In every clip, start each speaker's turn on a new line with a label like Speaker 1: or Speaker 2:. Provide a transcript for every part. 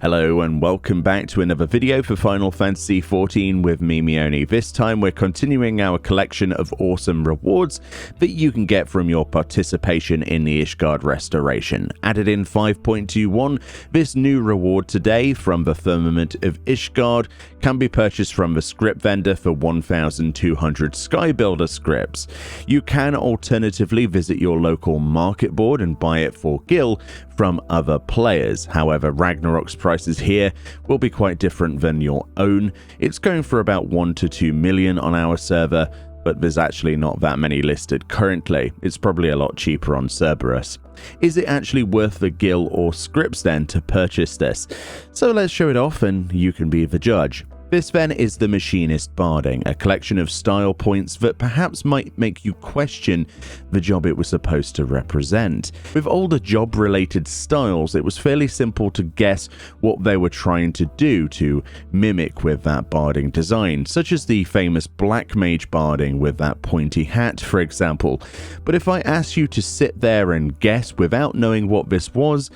Speaker 1: Hello and welcome back to another video for Final Fantasy XIV with me, Meoni. This time we're continuing our collection of awesome rewards that you can get from your participation in the Ishgard restoration. Added in 5.21, this new reward today from the Firmament of Ishgard can be purchased from the script vendor for 1,200 Skybuilder scripts. You can alternatively visit your local market board and buy it for gil from other players. However, Ragnarok's prices here will be quite different than your own. It's going for about 1 to 2 million on our server, but there's actually not that many listed currently. It's probably a lot cheaper on Cerberus. Is it actually worth the gil or scripts then to purchase this? So let's show it off and you can be the judge. This then is the Machinist Barding, a collection of style points that perhaps might make you question the job it was supposed to represent. With older job-related styles, it was fairly simple to guess what they were trying to do to mimic with that barding design, such as the famous Black Mage barding with that pointy hat, for example. But if I asked you to sit there and guess without knowing what this was,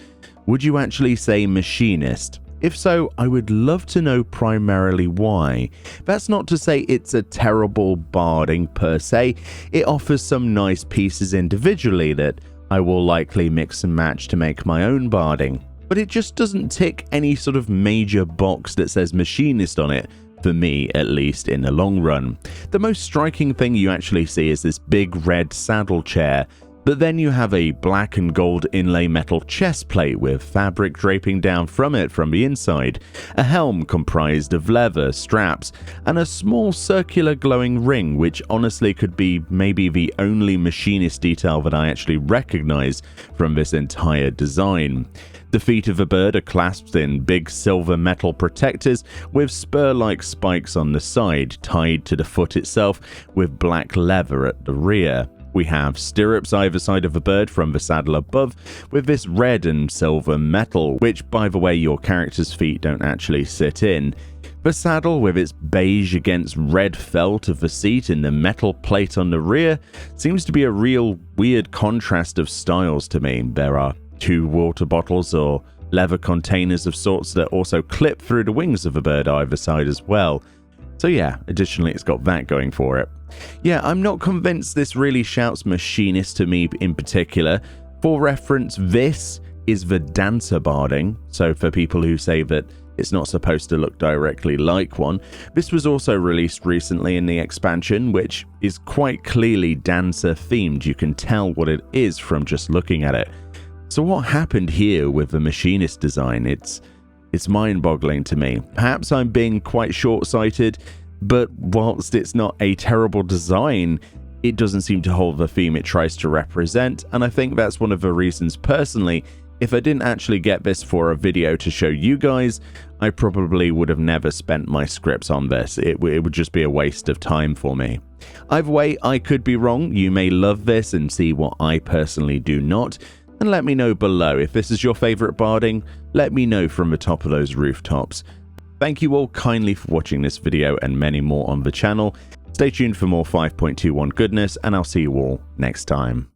Speaker 1: would you actually say Machinist? If so, I would love to know primarily why. That's not to say it's a terrible barding per se. It offers some nice pieces individually that I will likely mix and match to make my own barding. But it just doesn't tick any sort of major box that says Machinist on it, for me at least in the long run. The most striking thing you actually see is this big red saddle chair. But then you have a black and gold inlay metal chest plate with fabric draping down from it from the inside, a helm comprised of leather, straps, and a small circular glowing ring which honestly could be maybe the only machinist detail that I actually recognize from this entire design. The feet of the bird are clasped in big silver metal protectors with spur-like spikes on the side, tied to the foot itself with black leather at the rear. We have stirrups either side of the bird from the saddle above with this red and silver metal, which by the way your character's feet don't actually sit in. The saddle with its beige against red felt of the seat and the metal plate on the rear seems to be a real weird contrast of styles to me. There are 2 water bottles or leather containers of sorts that also clip through the wings of the bird either side as well. So yeah, additionally it's got that going for it. Yeah, I'm not convinced this really shouts Machinist to me in particular. For reference, this is the Dancer Barding, so for people who say that it's not supposed to look directly like one, this was also released recently in the expansion, which is quite clearly Dancer themed. You can tell what it is from just looking at it. So what happened here with the Machinist design? It's mind-boggling to me. Perhaps I'm being quite short-sighted, but whilst it's not a terrible design, it doesn't seem to hold the theme it tries to represent, and I think that's one of the reasons personally, if I didn't actually get this for a video to show you guys, I probably would have never spent my scripts on this. It would just be a waste of time for me. Either way, I could be wrong. You may love this and see what I personally do not. And let me know below. If this is your favourite barding, let me know from the top of those rooftops. Thank you all kindly for watching this video and many more on the channel. Stay tuned for more 5.21 goodness, and I'll see you all next time.